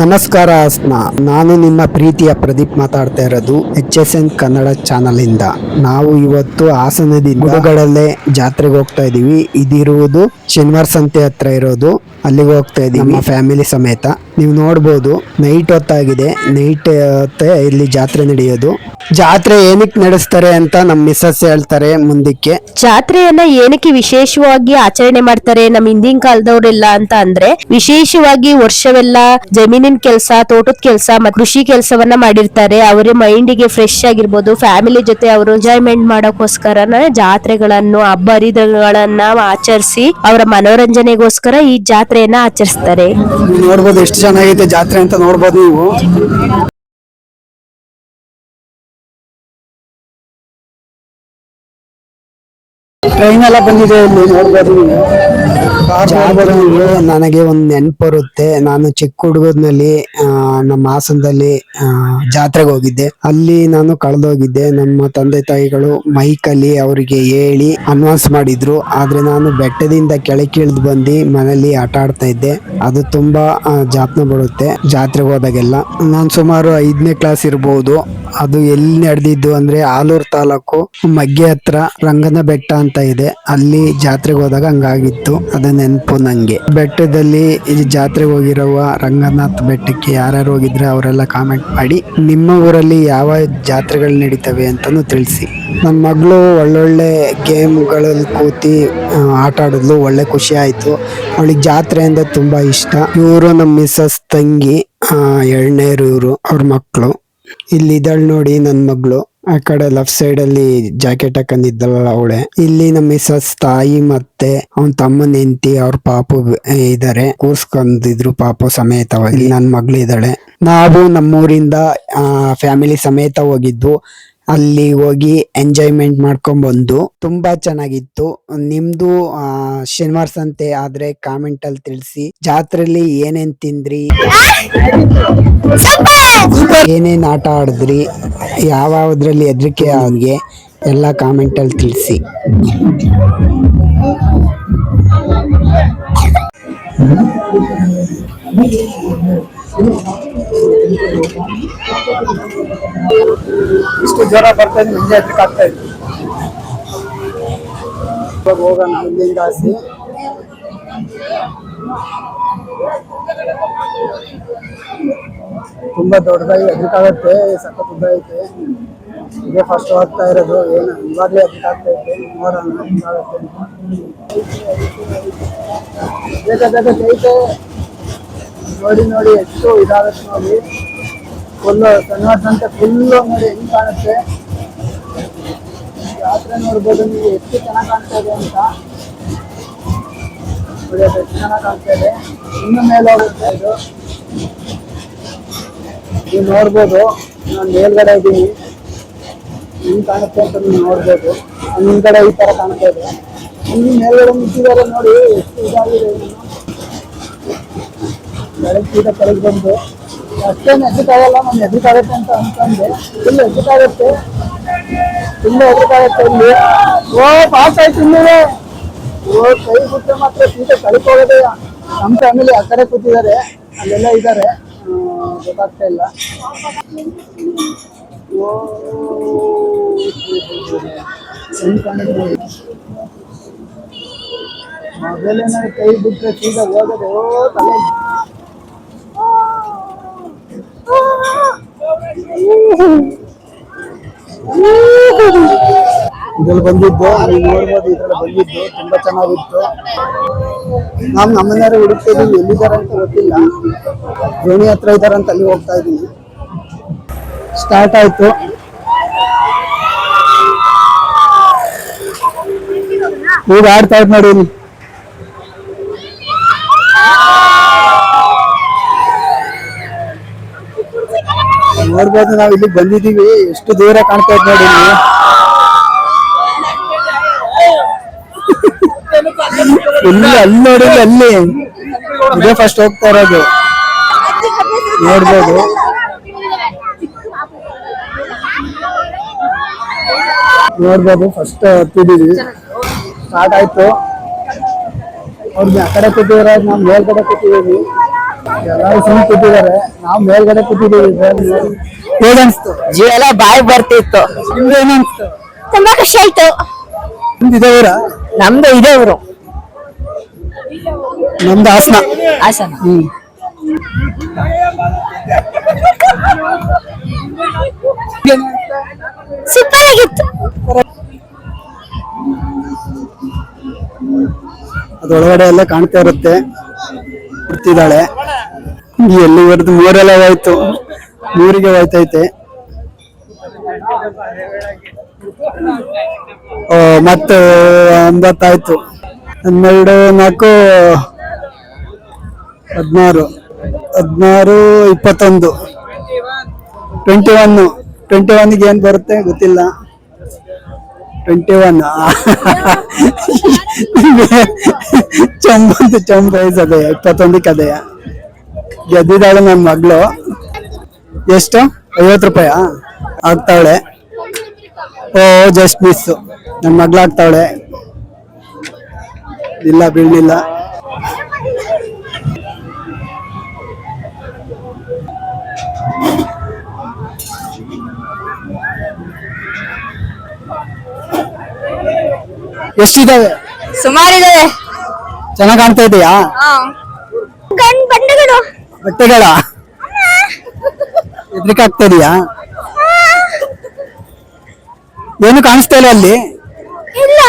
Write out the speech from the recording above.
ನಮಸ್ಕಾರ ನಾನು ನಿಮ್ಮ ಪ್ರೀತಿಯ ಪ್ರದೀಪ್ ಮಾತಾಡ್ತಾ ಇರೋದು HSN ಕನ್ನಡ ಚಾನಲ್ ಇಂದ. ನಾವು ಇವತ್ತು ಹಾಸನದಿಂದ ಗುಡುಗಳಲ್ಲೇ ಜಾತ್ರೆಗೆ ಹೋಗ್ತಾ ಇದೀವಿ. ಇದಿರುವುದು ಶನಿವಾರ ಸಂತೆ ಹತ್ರ ಇರೋದು. ಅಲ್ಲಿಗೆ ಹೋಗ್ತಾ ಇದೀವಿ ನಮ್ಮ ಫ್ಯಾಮಿಲಿ ಸಮೇತ. ನೀವು ನೋಡ್ಬೋದು ನೈಟ್ ಹೊತ್ತಾಗಿದೆ. ನೈಟ್ ಹೊತ್ತೆ ಇಲ್ಲಿ ಜಾತ್ರೆ ನಡೆಯೋದು. ಜಾತ್ರೆ ಏನಕ್ಕೆ ನಡೆಸ್ತಾರೆ ಅಂತ ನಮ್ಮ ಮಿಸಸ್ ಹೇಳ್ತಾರೆ ಮುಂದಕ್ಕೆ. ಜಾತ್ರೆಯನ್ನ ಏನಕ್ಕೆ ವಿಶೇಷವಾಗಿ ಆಚರಣೆ ಮಾಡ್ತಾರೆ ನಮ್ಮ ಹಿಂದಿನ ಕಾಲದವರೆಲ್ಲ ಅಂತ ಅಂದ್ರೆ, ವಿಶೇಷವಾಗಿ ವರ್ಷವೆಲ್ಲ ಜಮೀನಿನ ಕೆಲಸ, ತೋಟದ ಕೆಲಸ ಮತ್ತು ಕೃಷಿ ಕೆಲಸವನ್ನ ಮಾಡಿರ್ತಾರೆ. ಅವರ ಮೈಂಡಿಗೆ ಫ್ರೆಶ್ ಆಗಿರ್ಬೋದು, ಫ್ಯಾಮಿಲಿ ಜೊತೆ ಅವರು ಎಂಜಾಯ್ಮೆಂಟ್ ಮಾಡೋಕ್ಕೋಸ್ಕರನ ಜಾತ್ರೆಗಳನ್ನು, ಹಬ್ಬ ಹರಿದಿನಗಳನ್ನ ಆಚರಿಸಿ ಅವರ ಮನೋರಂಜನೆಗೋಸ್ಕರ ಈ ಜಾತ್ರೆಯನ್ನ ಆಚರಿಸ್ತಾರೆ. ನೋಡ್ಬೋದು ಎಷ್ಟು ಚೆನ್ನಾಗೈತೆ ಜಾತ್ರೆ ಅಂತ ನೋಡ್ಬೋದು ನೀವು. ಟ್ರೈನ್ ಎಲ್ಲ ಬಂದಿದೆ ಇಲ್ಲಿ ನೋಡ್ಬೋದು ನೀವು. ನನಗೆ ಒಂದು ನೆನಪು ಬರುತ್ತೆ. ನಾನು ಚಿಕ್ಕ ಹುಡುಗನಲ್ಲಿ ನಮ್ಮ ಹಾಸನದಲ್ಲಿ ಜಾತ್ರೆಗೆ ಹೋಗಿದ್ದೆ. ಅಲ್ಲಿ ನಾನು ಕಳೆದೋಗಿದ್ದೆ. ನಮ್ಮ ತಂದೆ ತಾಯಿಗಳು ಮೈಕಲ್ಲಿ ಅವರಿಗೆ ಹೇಳಿ ಅಡ್ವಾನ್ಸ್ ಮಾಡಿದ್ರು. ಆದ್ರೆ ನಾನು ಬೆಟ್ಟದಿಂದ ಕೆಳಕ್ಕೆ ಇಳಿದು ಬಂದು ಮನೇಲಿ ಆಟ ಆಡ್ತಾ ಇದ್ದೆ. ಅದು ತುಂಬಾ ಜಾತ್ನೆ ಬರುತ್ತೆ ಜಾತ್ರೆಗೆ ಹೋದಾಗೆಲ್ಲ. ನಾನು ಸುಮಾರು 5ನೇ ಕ್ಲಾಸ್ ಇರ್ಬೋದು. ಅದು ಎಲ್ಲಿ ನಡೆದಿದ್ದು ಅಂದ್ರೆ ಆಲೂರು ತಾಲೂಕು ಮಗ್ಗೆ ಹತ್ರ ರಂಗನ ಬೆಟ್ಟ ಅಂತ ಇದೆ. ಅಲ್ಲಿ ಜಾತ್ರೆಗೆ ಹೋದಾಗ ಹಂಗಾಗಿತ್ತು. ಅದ ನೆನಪು ನಂಗೆ. ಬೆಟ್ಟದಲ್ಲಿ ಜಾತ್ರೆಗೆ ಹೋಗಿರುವ ರಂಗನಾಥ್ ಬೆಟ್ಟಕ್ಕೆ ಯಾರ್ಯಾರು ಹೋಗಿದ್ರೆ ಅವರೆಲ್ಲ ಕಾಮೆಂಟ್ ಮಾಡಿ ನಿಮ್ಮ ಊರಲ್ಲಿ ಯಾವ ಜಾತ್ರೆಗಳು ನಡೀತವೆ ಅಂತಾನು ತಿಳಿಸಿ. ನನ್ನ ಮಗಳು ಒಳ್ಳೊಳ್ಳೆ ಗೇಮ್ಗಳಲ್ಲಿ ಕೂತಿ ಆಟ ಆಡಿದ್ಲು. ಒಳ್ಳೆ ಖುಷಿ ಆಯ್ತು. ಅವಳಿಗೆ ಜಾತ್ರೆ ಅಂದ್ರೆ ತುಂಬಾ ಇಷ್ಟ. ಇವರು ನಮ್ಮ ಮಿಸಸ್ ತಂಗಿ, ಎಳ್ನೇರು ಇವರು ಅವ್ರ ಮಕ್ಕಳು. ಇಲ್ಲಿ ಇದ್ದಾಳೆ ನೋಡಿ ನನ್ನ ಮಗಳು. ಆ ಕಡೆ ಲೆಫ್ಟ್ ಸೈಡ್ ಅಲ್ಲಿ ಜಾಕೆಟ್ ಹಾಕೊಂಡಿದ್ದಲ್ಲ ಅವಳೆ. ಇಲ್ಲಿ ನಮ್ಮ ಮಿಸಸ್ ತಾಯಿ ಮತ್ತೆ ಅವನ್ ತಮ್ಮನ ಹೆಂಡತಿ ಅವ್ರ ಪಾಪು ಇದಾರೆ. ಕೂರ್ಸ್ಕೊಂಡಿದ್ರು ಪಾಪು ಸಮೇತವಾಗಿ. ನನ್ನ ಮಗಳು ಇದ್ದಾಳೆ. ನಾವು ನಮ್ಮೂರಿಂದ ಫ್ಯಾಮಿಲಿ ಸಮೇತ ಹೋಗಿದ್ವು. ಅಲ್ಲಿ ಹೋಗಿ ಎಂಜಾಯ್ಮೆಂಟ್ ಮಾಡ್ಕೊಂಡ್ ಬಂದು ತುಂಬಾ ಚೆನ್ನಾಗಿತ್ತು. ನಿಮ್ದು ಶನಿವಾರ ಸಂತೆ ಆದ್ರೆ ಕಾಮೆಂಟ್ ಅಲ್ಲಿ ತಿಳಿಸಿ. ಜಾತ್ರೆಯಲ್ಲಿ ಏನೇನ್ ತಿಂದ್ರಿ, ಏನೇನ್ ಆಟ ಆಡಿದ್ರಿ, ಯಾವ್ದ್ರಲ್ಲಿ ಹೆದರಿಕೆ ಆಗಿ ಎಲ್ಲ ಕಾಮೆಂಟ್ ಅಲ್ಲಿ ತಿಳಿಸಿ. ಇಷ್ಟು ಜ್ವರ ಬರ್ತಾ ಇದೆ, ಮುಂದೆ ಹೆದರಿಕೆ ಆಗ್ತಾ ಇದೆ. ಹೋಗೋಣ ಮುಂದಿನ ಆಸೆ. ತುಂಬಾ ದೊಡ್ಡದಾಗಿ ಹೆದರಿಕೆ ಆಗುತ್ತೆ. ಸಖತ್ ಉದ್ದ ಐತೆ. ಇದೇ ಫಸ್ಟ್ ಹೋಗ್ತಾ ಇರೋದು. ಏನು ಇವಾಗಲೇ ಹೆದರಿಕೆ ಆಗ್ತಾ ಐತೆ. ನೋಡೋಣ ಐತೆ. ನೋಡಿ ಎಷ್ಟು ಇದಾಗುತ್ತೆ ನೋಡಿ. ಫುಲ್ಲು ಶನಿವಾರ ಫುಲ್ಲು ನೋಡಿ ಹೆಂಗ್ ಕಾಣುತ್ತೆ. ಜಾತ್ರೆ ನೋಡ್ಬೋದು ನೀವು ಎಷ್ಟು ಚೆನ್ನಾಗಿ ಕಾಣ್ತಾ ಇದೆ ಅಂತ. ನೋಡಿ ಅದು ಎಷ್ಟು ಚೆನ್ನಾಗಿ ಕಾಣ್ತಾ ಇದೆ. ಇನ್ನು ಮೇಲೆ ಹೋಗುತ್ತೆ ಇದು. ನೀವು ನೋಡ್ಬೋದು. ನಾನು ಮೇಲ್ಗಡೆ ಇದ್ದೀನಿ. ಹೆಂಗ್ ಕಾಣುತ್ತೆ ಅಂತ ನೀವು ನೋಡ್ಬೋದು. ಹಿಂದ್ಗಡೆ ಈ ತರ ಕಾಣ್ತಾ ಇದೆ. ಇನ್ನು ಮೇಲ್ಗಡೆ ನಿಂತಿದ್ದಾರೆ ನೋಡಿ ಎಷ್ಟು ಇದಾಗಿದೆ. ಬೆಳಗ್ಗೆ ಕೆಳಗೆ ಬಂದು ಅಷ್ಟೇನು ಎದ್ದಕ್ಕಾಗಲ್ಲ. ನಾನು ಎದ್ದಕ್ಕಾಗತ್ತೆ ಅಂತ ಅನ್ಕೊಂಡೆ. ಫುಲ್ ಎದ್ದಕ್ಕಾಗತ್ತೆ. ತುಂಬಾ ಎದ್ದಕ್ಕಾಗತ್ತೆ ಇಲ್ಲಿ. ಪಾಸ್ ಆಯ್ತು ಇಲ್ಲಿದೆ. ಕೈ ಬಿಟ್ಟರೆ ಮಾತ್ರ ಸೀಟೆ ಕಳಿಕ್ ಹೋಗೋದೇ. ನಮ್ಮ ಫ್ಯಾಮಿಲಿ ಆ ಕಡೆ ಕೂತಿದ್ದಾರೆ, ಅಲ್ಲೆಲ್ಲ ಇದ್ದಾರೆ. ಗೊತ್ತಾಗ್ತಾ ಇಲ್ಲ. ಮೊದಲೇನಾದ್ರು ಕೈ ಬಿಟ್ಟರೆ ಸೀದಾ ಹೋಗೋದು ತಲೆ. ಇದ್ರಲ್ಲಿ ಬಂದಿದ್ದು ನೀವು ನೋಡ್ಬೋದು. ಇದ್ರಲ್ಲಿ ಬಂದಿದ್ದು ತುಂಬಾ ಚೆನ್ನಾಗಿತ್ತು. ನಾವು ನಮ್ಮನೆಯವರು ಹುಡುಕ್ತಾ ಇದೀವಿ. ಎಲ್ಲಿದ್ದಾರೆ ಅಂತ ಗೊತ್ತಿಲ್ಲ. ದೋಣಿ ಹತ್ರ ಇದ್ದಾರೆ ಅಂತ ಅಲ್ಲಿ ಹೋಗ್ತಾ ಇದೀವಿ. ಸ್ಟಾರ್ಟ್ ಆಯ್ತು. ಈಗ ಆಡ್ತಾ ಇದ್ ನೋಡಿ. ನೋಡ್ಬೋದು ನಾವು ಇಲ್ಲಿ ಬಂದಿದೀವಿ. ಎಷ್ಟು ದೂರ ಕಾಣ್ತಾ ಇದ್ ನೋಡಿ ಇಲ್ಲಿ. ಅಲ್ಲಿ ನೋಡಿ, ಅಲ್ಲಿ ಇದೇ ಫಸ್ಟ್ ಹೋಗ್ತಾ ಇರೋದು. ನೋಡ್ಬೋದು. ಫಸ್ಟ್ ಹತ್ತಿದೀವಿ. ಸ್ಟಾರ್ಟ್ ಆಯ್ತು. ಅವ್ರಿಗೆ ಆ ಕಡೆ ಕೂತಿದ್ರೆ ನಾವು ಮೇಲ್ಗಡೆ ಕೂತಿದೀವಿ. ಎಲ್ಲರೂ ಸುಮ್ಮನೆ ಕೂತಿದ್ದಾರೆ, ನಾವು ಮೇಲ್ಗಡೆ ಕೂತಿದ್ದೀವಿ. ಹೇಗನ್ಸ್ತು? ಜೀವ ಎಲ್ಲ ಬಾಯಿ ಬರ್ತಿತ್ತು. ನಿಮ್ಗೆ ಏನನ್ಸ್ತು? ತುಂಬಾ ಖುಷಿ ಆಯ್ತು. ನಿಮ್ದು ಇದೇ ಊರ? ನಮ್ದು ಇದೇ ಊರು, ನಮ್ದು ಹಾಸನ. ಹಾಸನ. ಸೂಪರ್ ಆಗಿತ್ತು. ಅದ್ರೊಳಗಡೆ ಎಲ್ಲ ಕಾಣ್ತಾ ಇರುತ್ತೆ. ಬರ್ತಿದ್ದಾಳೆ ಎಲ್ಲಿವರೆದು ಮೂರೆಲ್ಲ ಹೋಯ್ತು, ಮೂರಿಗೆ ಹೋಯ್ತೈತೆ. ಮತ್ತೆ 9 ಆಯ್ತು. 12, 4, 16, 21, 21ಗೆ ಏನ್ ಬರುತ್ತೆ ಗೊತ್ತಿಲ್ಲ. 21 ಚಂಬೈಸ್ ಅದೇ 21ಕ್ಕೆ ಅದೇ ಗೆದ್ದಿದ್ದಾಳೆ ನನ್ನ ಮಗಳು. ಎಷ್ಟು? 50 ರೂಪಾಯಿ ಆಗ್ತಾವಳೆ. ಜಸ್ಟ್ ಮಿಸ್, ನನ್ನ ಮಗಳು ಆಗ್ತಾವಳೆ. ಇಲ್ಲ ಬೀಳಲಿಲ್ಲ. ಎಷ್ಟಿದಾವೆ? ಸುಮಾರಿದೆ. ಚೆನ್ನಾಗ್ ಕಾಣ್ತಾ ಇದೆಯಾ? ಬಟ್ಟೆಗಳ ಹೆದ್ರಿಕೆ ಆಗ್ತಾ ಇದೆಯಾ? ಏನು ಕಾಣಿಸ್ತಾ ಇಲ್ಲ ಅಲ್ಲಿ? ಇಲ್ಲ.